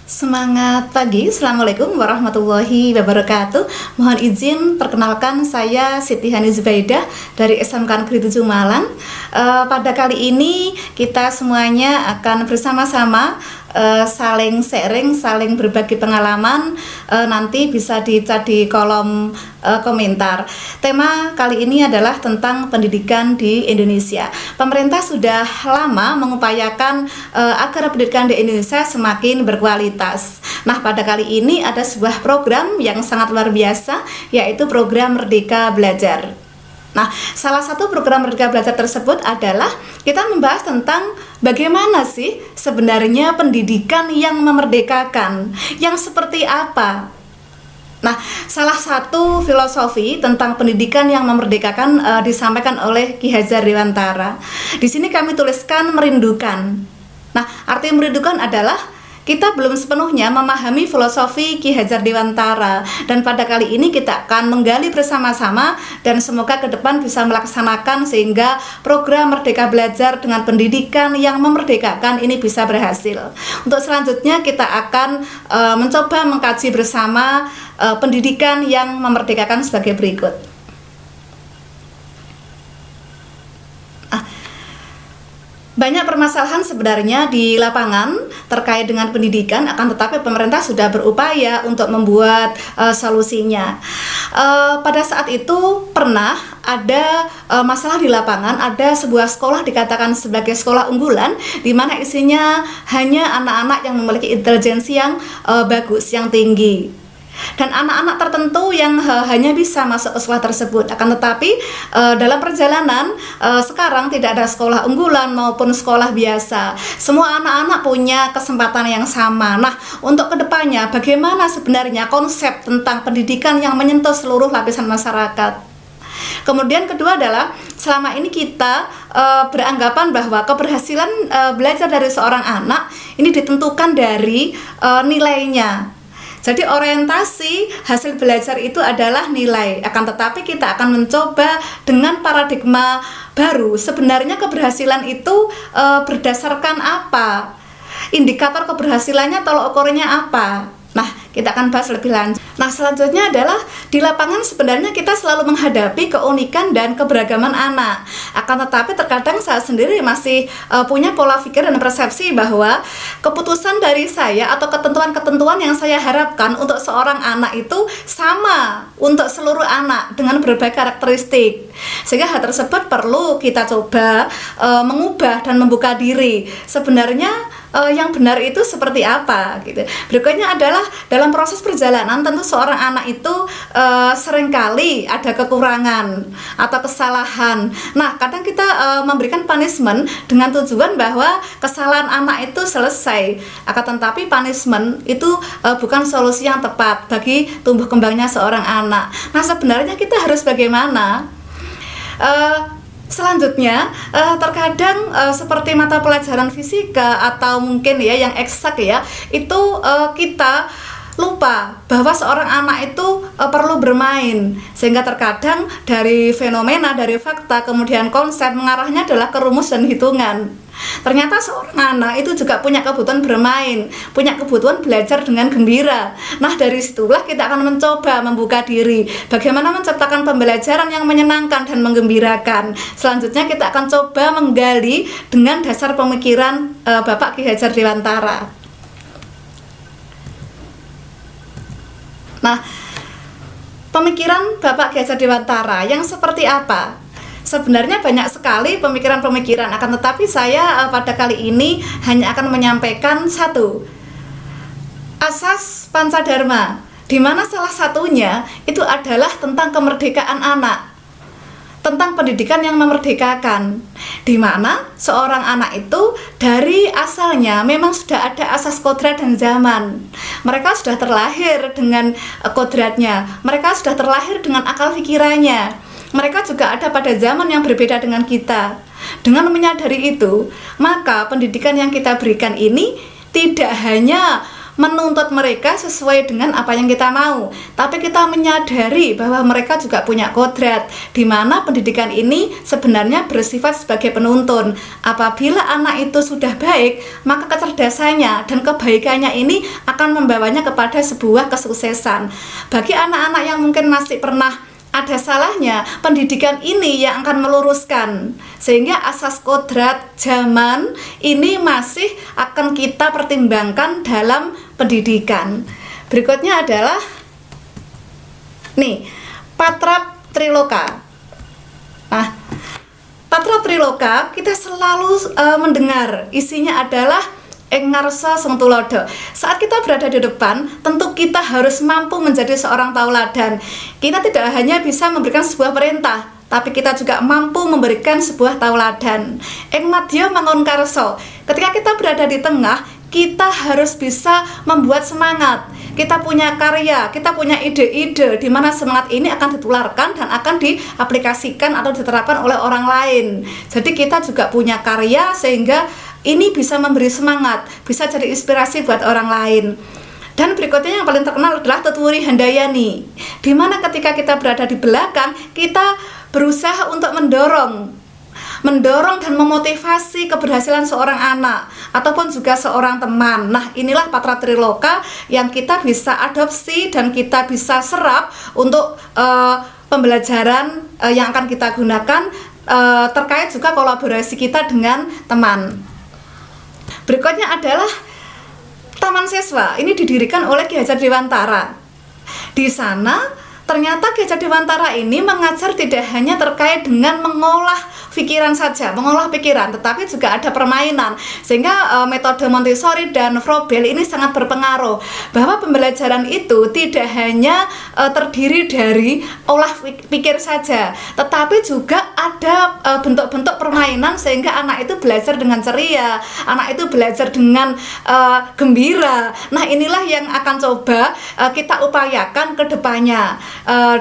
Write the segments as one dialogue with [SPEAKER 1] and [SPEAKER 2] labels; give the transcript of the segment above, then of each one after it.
[SPEAKER 1] Semangat pagi, Assalamualaikum warahmatullahi wabarakatuh. Mohon izin perkenalkan, saya Siti Hani Zubaidah dari SMK Negeri 7 Malang. Pada kali ini kita semuanya akan bersama-sama saling sharing, saling berbagi pengalaman. Nanti bisa dicat di kolom komentar. Tema kali ini adalah tentang pendidikan di Indonesia. Pemerintah sudah lama mengupayakan agar pendidikan di Indonesia semakin berkualitas. Nah, pada kali ini ada sebuah program yang sangat luar biasa, yaitu program Merdeka Belajar. Nah, salah satu program Merdeka Belajar tersebut adalah kita membahas tentang bagaimana sih sebenarnya pendidikan yang memerdekakan, yang seperti apa. Nah, salah satu filosofi tentang pendidikan yang memerdekakan disampaikan oleh Ki Hajar Dewantara. Di sini kami tuliskan merindukan. Nah, arti merindukan adalah kita belum sepenuhnya memahami filosofi Ki Hajar Dewantara, dan pada kali ini kita akan menggali bersama-sama dan semoga ke depan bisa melaksanakan sehingga program Merdeka Belajar dengan pendidikan yang memerdekakan ini bisa berhasil. Untuk selanjutnya kita akan mencoba mengkaji bersama pendidikan yang memerdekakan sebagai berikut. Banyak permasalahan sebenarnya di lapangan terkait dengan pendidikan, akan tetapi pemerintah sudah berupaya untuk membuat solusinya. Pada saat itu pernah ada masalah di lapangan, ada sebuah sekolah dikatakan sebagai sekolah unggulan, di mana isinya hanya anak-anak yang memiliki intelijensi yang bagus, yang tinggi. Dan anak-anak tertentu yang hanya bisa masuk ke sekolah tersebut. Akan tetapi dalam perjalanan sekarang tidak ada sekolah unggulan maupun sekolah biasa. Semua anak-anak punya kesempatan yang sama. Nah, untuk kedepannya bagaimana sebenarnya konsep tentang pendidikan yang menyentuh seluruh lapisan masyarakat. Kemudian kedua adalah selama ini kita beranggapan bahwa keberhasilan belajar dari seorang anak ini ditentukan dari nilainya. Jadi orientasi hasil belajar itu adalah nilai. Akan tetapi kita akan mencoba dengan paradigma baru. Sebenarnya keberhasilan itu berdasarkan apa? Indikator keberhasilannya tolok ukurnya apa? Nah, kita akan bahas lebih lanjut. Nah, selanjutnya adalah di lapangan sebenarnya kita selalu menghadapi keunikan dan keberagaman anak. Akan tetapi terkadang saya sendiri masih punya pola pikir dan persepsi bahwa keputusan dari saya atau ketentuan-ketentuan yang saya harapkan untuk seorang anak itu sama untuk seluruh anak dengan berbagai karakteristik. Sehingga hal tersebut perlu kita coba mengubah dan membuka diri. Sebenarnya yang benar itu seperti apa gitu. Berikutnya adalah dalam proses perjalanan tentu seorang anak itu seringkali ada kekurangan atau kesalahan. Nah, kadang kita memberikan punishment dengan tujuan bahwa kesalahan anak itu selesai. Akan tetapi punishment itu bukan solusi yang tepat bagi tumbuh kembangnya seorang anak. Nah, sebenarnya kita harus bagaimana? Selanjutnya, terkadang seperti mata pelajaran fisika atau mungkin ya yang eksak ya, itu kita lupa bahwa seorang anak itu perlu bermain, sehingga terkadang dari fenomena, dari fakta, kemudian konsep mengarahnya adalah ke rumus dan hitungan. Ternyata seorang anak itu juga punya kebutuhan bermain, punya kebutuhan belajar dengan gembira. Nah, dari situlah kita akan mencoba membuka diri bagaimana menciptakan pembelajaran yang menyenangkan dan menggembirakan. Selanjutnya kita akan coba menggali dengan dasar pemikiran Bapak Ki Hajar Dewantara. Nah, pemikiran Bapak Ki Hajar Dewantara yang seperti apa? Sebenarnya banyak sekali pemikiran-pemikiran, akan tetapi saya pada kali ini hanya akan menyampaikan satu, asas Pancadharma, di mana salah satunya itu adalah tentang kemerdekaan anak, tentang pendidikan yang memerdekakan, di mana seorang anak itu dari asalnya memang sudah ada asas kodrat dan zaman. Mereka sudah terlahir dengan kodratnya, mereka sudah terlahir dengan akal pikirannya. Mereka juga ada pada zaman yang berbeda dengan kita. Dengan menyadari itu, maka pendidikan yang kita berikan ini tidak hanya menuntut mereka sesuai dengan apa yang kita mau, tapi kita menyadari bahwa mereka juga punya kodrat, di mana pendidikan ini sebenarnya bersifat sebagai penuntun. Apabila anak itu sudah baik, maka kecerdasannya dan kebaikannya ini akan membawanya kepada sebuah kesuksesan. Bagi anak-anak yang mungkin masih pernah ada salahnya, pendidikan ini yang akan meluruskan, sehingga asas kodrat zaman ini masih akan kita pertimbangkan dalam pendidikan. Berikutnya adalah nih, Patra Triloka. Nah, Patra Triloka kita selalu mendengar isinya adalah ing ngarsa sing tulodo. Saat kita berada di depan, tentu kita harus mampu menjadi seorang tauladan. Kita tidak hanya bisa memberikan sebuah perintah, tapi kita juga mampu memberikan sebuah tauladan. Ing madya mangun karsa. Ketika kita berada di tengah, kita harus bisa membuat semangat. Kita punya karya, kita punya ide-ide di mana semangat ini akan ditularkan dan akan diaplikasikan atau diterapkan oleh orang lain. Jadi kita juga punya karya sehingga ini bisa memberi semangat, bisa jadi inspirasi buat orang lain. Dan berikutnya yang paling terkenal adalah Tutwuri Handayani, di mana ketika kita berada di belakang, kita berusaha untuk mendorong dan memotivasi keberhasilan seorang anak ataupun juga seorang teman. Nah, inilah Patra Triloka yang kita bisa adopsi dan kita bisa serap untuk pembelajaran yang akan kita gunakan, terkait juga kolaborasi kita dengan teman. Berikutnya adalah Taman Siswa. Ini didirikan oleh Ki Hajar Dewantara. Di sana ternyata Ki Hajar Dewantara ini mengajar tidak hanya terkait dengan mengolah pikiran saja, mengolah pikiran, tetapi juga ada permainan, sehingga metode Montessori dan Froebel ini sangat berpengaruh bahwa pembelajaran itu tidak hanya terdiri dari olah pikir saja, tetapi juga ada bentuk-bentuk permainan sehingga anak itu belajar dengan ceria, anak itu belajar dengan gembira. Nah, inilah yang akan coba kita upayakan ke depannya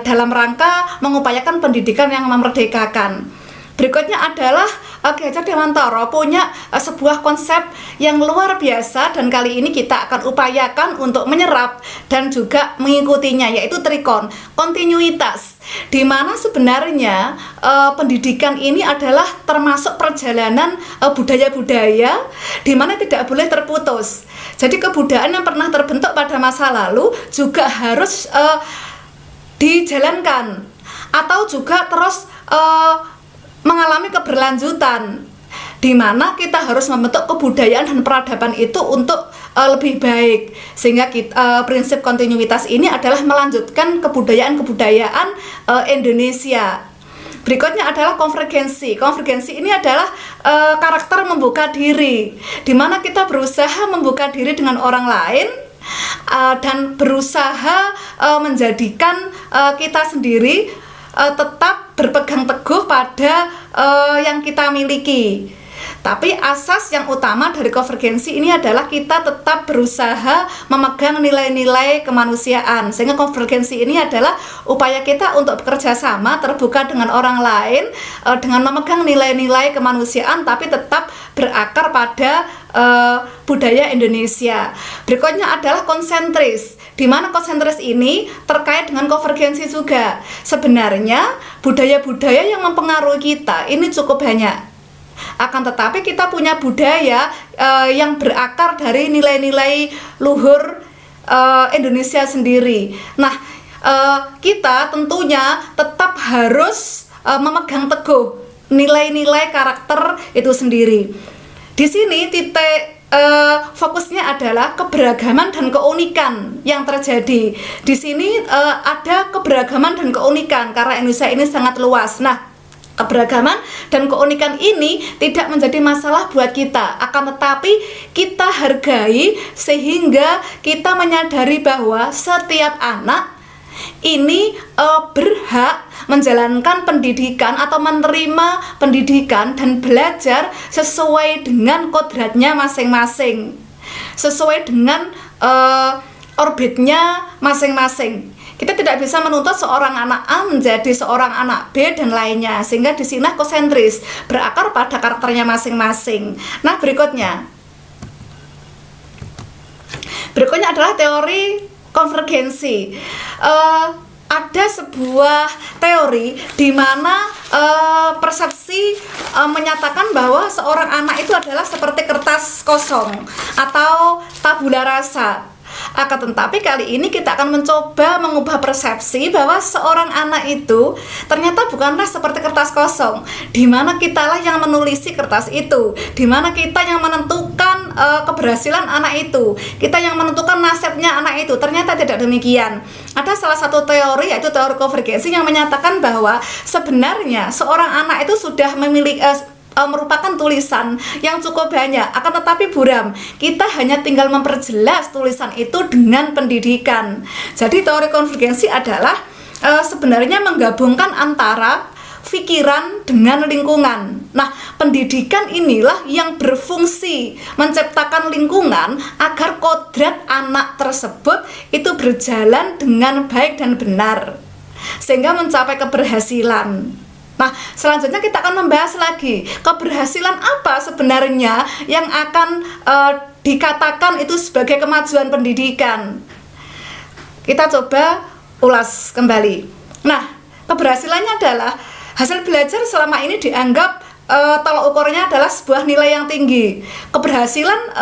[SPEAKER 1] dalam rangka mengupayakan pendidikan yang memerdekakan. Berikutnya adalah Ki Hajar Dewantara punya sebuah konsep yang luar biasa, dan kali ini kita akan upayakan untuk menyerap dan juga mengikutinya, yaitu trikon, kontinuitas, di mana sebenarnya pendidikan ini adalah termasuk perjalanan budaya-budaya di mana tidak boleh terputus. Jadi kebudayaan yang pernah terbentuk pada masa lalu juga harus dijalankan atau juga terus mengalami keberlanjutan, di mana kita harus membentuk kebudayaan dan peradaban itu untuk lebih baik, sehingga prinsip kontinuitas ini adalah melanjutkan kebudayaan-kebudayaan Indonesia. Berikutnya adalah konvergensi. Konvergensi ini adalah karakter membuka diri, di mana kita berusaha membuka diri dengan orang lain dan berusaha menjadikan kita sendiri tetap berpegang teguh pada yang kita miliki. Tapi asas yang utama dari konvergensi ini adalah kita tetap berusaha memegang nilai-nilai kemanusiaan, sehingga konvergensi ini adalah upaya kita untuk bekerja sama, terbuka dengan orang lain, dengan memegang nilai-nilai kemanusiaan, tapi tetap berakar pada budaya Indonesia. Berikutnya adalah konsentris, di mana konsentris ini terkait dengan konvergensi juga. Sebenarnya budaya-budaya yang mempengaruhi kita ini cukup banyak. Akan tetapi kita punya budaya yang berakar dari nilai-nilai luhur Indonesia sendiri. Nah, kita tentunya tetap harus memegang teguh nilai-nilai karakter itu sendiri. Di sini titik fokusnya adalah keberagaman dan keunikan yang terjadi. Di sini ada keberagaman dan keunikan karena Indonesia ini sangat luas. Nah, keberagaman dan keunikan ini tidak menjadi masalah buat kita, akan tetapi kita hargai sehingga kita menyadari bahwa setiap anak ini berhak menjalankan pendidikan atau menerima pendidikan dan belajar sesuai dengan kodratnya masing-masing, sesuai dengan orbitnya masing-masing. Kita tidak bisa menuntut seorang anak A menjadi seorang anak B dan lainnya, sehingga di sini konsentris, berakar pada karakternya masing-masing. Nah, berikutnya Berikutnya adalah teori konvergensi. Ada sebuah teori di mana persepsi menyatakan bahwa seorang anak itu adalah seperti kertas kosong atau tabula rasa. Akan tetapi kali ini kita akan mencoba mengubah persepsi bahwa seorang anak itu ternyata bukanlah seperti kertas kosong, di mana kitalah yang menulisi kertas itu, di mana kita yang menentukan keberhasilan anak itu, kita yang menentukan nasibnya anak itu. Ternyata tidak demikian. Ada salah satu teori, yaitu teori konvergensi, yang menyatakan bahwa sebenarnya seorang anak itu sudah memiliki merupakan tulisan yang cukup banyak, akan tetapi buram. Kita hanya tinggal memperjelas tulisan itu dengan pendidikan. Jadi teori konvergensi adalah sebenarnya menggabungkan antara pikiran dengan lingkungan. Nah, pendidikan inilah yang berfungsi menciptakan lingkungan agar kodrat anak tersebut itu berjalan dengan baik dan benar, sehingga mencapai keberhasilan. Nah, selanjutnya kita akan membahas lagi keberhasilan apa sebenarnya yang akan dikatakan itu sebagai kemajuan pendidikan. Kita coba ulas kembali. Nah, keberhasilannya adalah hasil belajar selama ini dianggap tolak ukurnya adalah sebuah nilai yang tinggi. Keberhasilan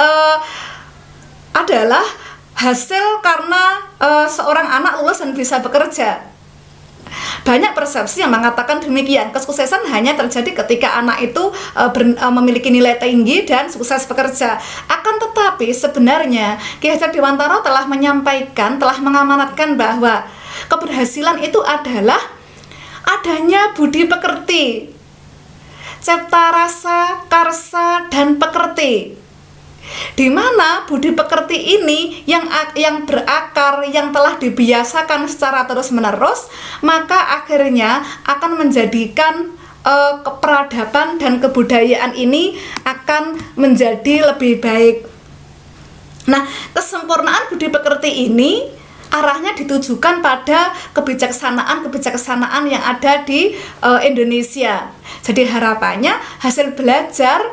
[SPEAKER 1] adalah hasil karena seorang anak lulus dan bisa bekerja. Banyak persepsi yang mengatakan demikian. Kesuksesan hanya terjadi ketika anak itu memiliki nilai tinggi dan sukses bekerja. Akan tetapi sebenarnya Ki Hajar Dewantara telah menyampaikan, telah mengamanatkan bahwa keberhasilan itu adalah adanya budi pekerti, cipta rasa, karsa, dan pekerti. Di mana budi pekerti ini yang berakar, yang telah dibiasakan secara terus-menerus, maka akhirnya akan menjadikan keperadaban dan kebudayaan ini akan menjadi lebih baik. Nah, kesempurnaan budi pekerti ini arahnya ditujukan pada kebijaksanaan yang ada di Indonesia. Jadi harapannya hasil belajar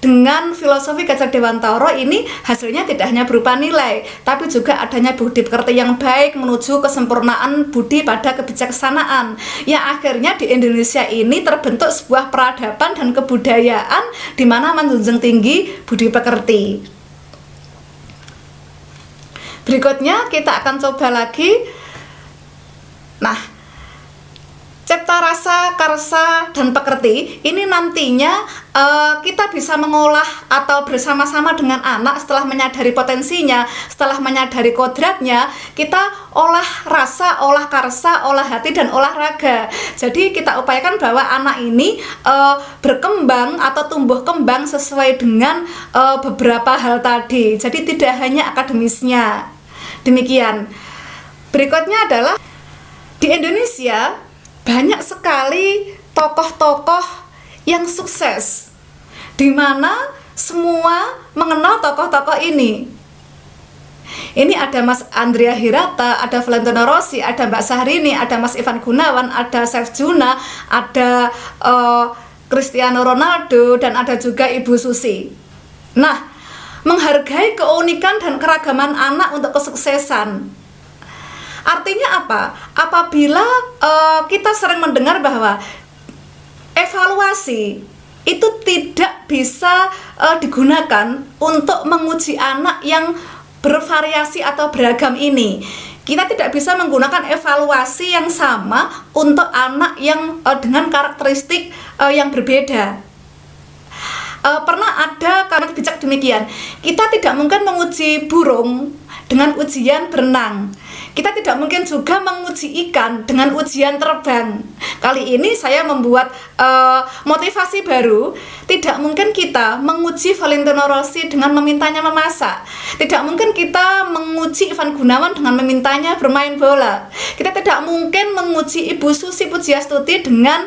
[SPEAKER 1] dengan filosofi Ki Hajar Dewantara ini hasilnya tidak hanya berupa nilai, tapi juga adanya budi pekerti yang baik menuju kesempurnaan budi pada kebijaksanaan, yang akhirnya di Indonesia ini terbentuk sebuah peradaban dan kebudayaan di mana menjunjung tinggi budi pekerti. Berikutnya kita akan coba lagi. Nah, cipta rasa, karsa, dan pekerti ini nantinya kita bisa mengolah atau bersama-sama dengan anak setelah menyadari potensinya, setelah menyadari kodratnya, kita olah rasa, olah karsa, olah hati, dan olahraga. Jadi kita upayakan bahwa anak ini berkembang atau tumbuh kembang sesuai dengan beberapa hal tadi. Jadi tidak hanya akademisnya. Demikian. Berikutnya adalah di Indonesia banyak sekali tokoh-tokoh yang sukses, di mana semua mengenal tokoh-tokoh ini. Ini ada Mas Andrea Hirata, ada Valentino Rossi, ada Mbak Syahrini, ada Mas Ivan Gunawan, ada Chef Juna, ada Cristiano Ronaldo, dan ada juga Ibu Susi. Nah, menghargai keunikan dan keragaman anak untuk kesuksesan. Artinya apa? Apabila kita sering mendengar bahwa evaluasi itu tidak bisa digunakan untuk menguji anak yang bervariasi atau beragam ini, kita tidak bisa menggunakan evaluasi yang sama untuk anak yang dengan karakteristik yang berbeda. Pernah ada kalimat bijak demikian, kita tidak mungkin menguji burung dengan ujian berenang, kita tidak mungkin juga menguji ikan dengan ujian terbang. Kali ini saya membuat motivasi baru. Tidak mungkin kita menguji Valentino Rossi dengan memintanya memasak, tidak mungkin kita menguji Ivan Gunawan dengan memintanya bermain bola, kita tidak mungkin menguji Ibu Susi Pujiastuti dengan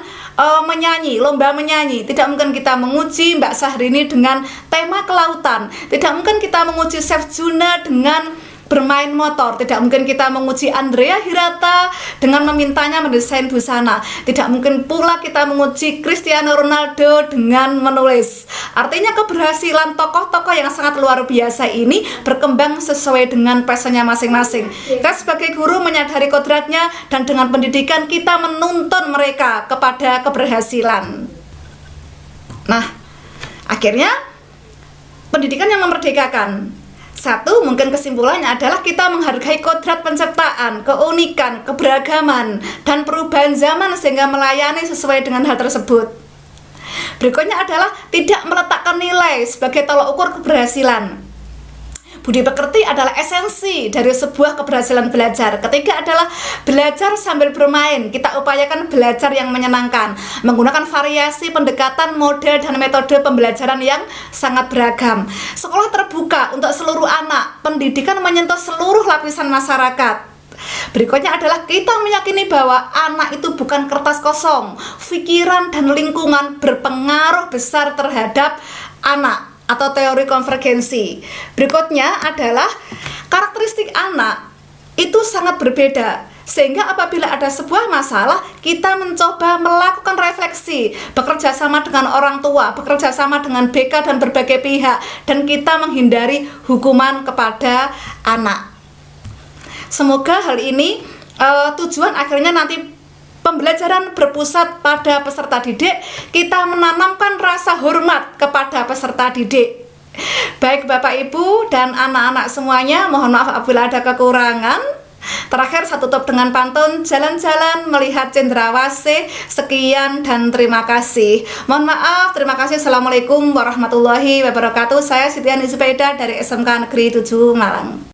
[SPEAKER 1] menyanyi, lomba menyanyi. Tidak mungkin kita menguji Mbak Syahrini dengan tema kelautan. Tidak mungkin kita menguji Chef Juna dengan bermain motor. Tidak mungkin kita menguji Andrea Hirata dengan memintanya mendesain busana. Tidak mungkin pula kita menguji Cristiano Ronaldo dengan menulis. Artinya keberhasilan tokoh-tokoh yang sangat luar biasa ini berkembang sesuai dengan passionnya masing-masing. Kita sebagai guru menyadari kodratnya, dan dengan pendidikan kita menuntun mereka kepada keberhasilan. Nah, akhirnya pendidikan yang memerdekakan. Satu, mungkin kesimpulannya adalah kita menghargai kodrat penciptaan, keunikan, keberagaman, dan perubahan zaman sehingga melayani sesuai dengan hal tersebut. Berikutnya adalah tidak meletakkan nilai sebagai tolak ukur keberhasilan. Budi pekerti adalah esensi dari sebuah keberhasilan belajar. Ketiga adalah belajar sambil bermain. Kita upayakan belajar yang menyenangkan, menggunakan variasi pendekatan, model, dan metode pembelajaran yang sangat beragam. Sekolah terbuka untuk seluruh anak. Pendidikan menyentuh seluruh lapisan masyarakat. Berikutnya adalah kita meyakini bahwa anak itu bukan kertas kosong. Pikiran dan lingkungan berpengaruh besar terhadap anak, atau teori konvergensi. Berikutnya adalah karakteristik anak itu sangat berbeda, sehingga apabila ada sebuah masalah, kita mencoba melakukan refleksi, bekerja sama dengan orang tua, bekerja sama dengan BK dan berbagai pihak, dan kita menghindari hukuman kepada anak. Semoga hal ini tujuan akhirnya nanti pembelajaran berpusat pada peserta didik, kita menanamkan rasa hormat kepada peserta didik. Baik Bapak Ibu dan anak-anak semuanya, mohon maaf apabila ada kekurangan. Terakhir saya tutup dengan pantun jalan-jalan melihat cendrawasih. Sekian dan terima kasih. Mohon maaf, terima kasih. Assalamualaikum warahmatullahi wabarakatuh. Saya Siti Ani Zubaida dari SMK Negeri 7 Malang.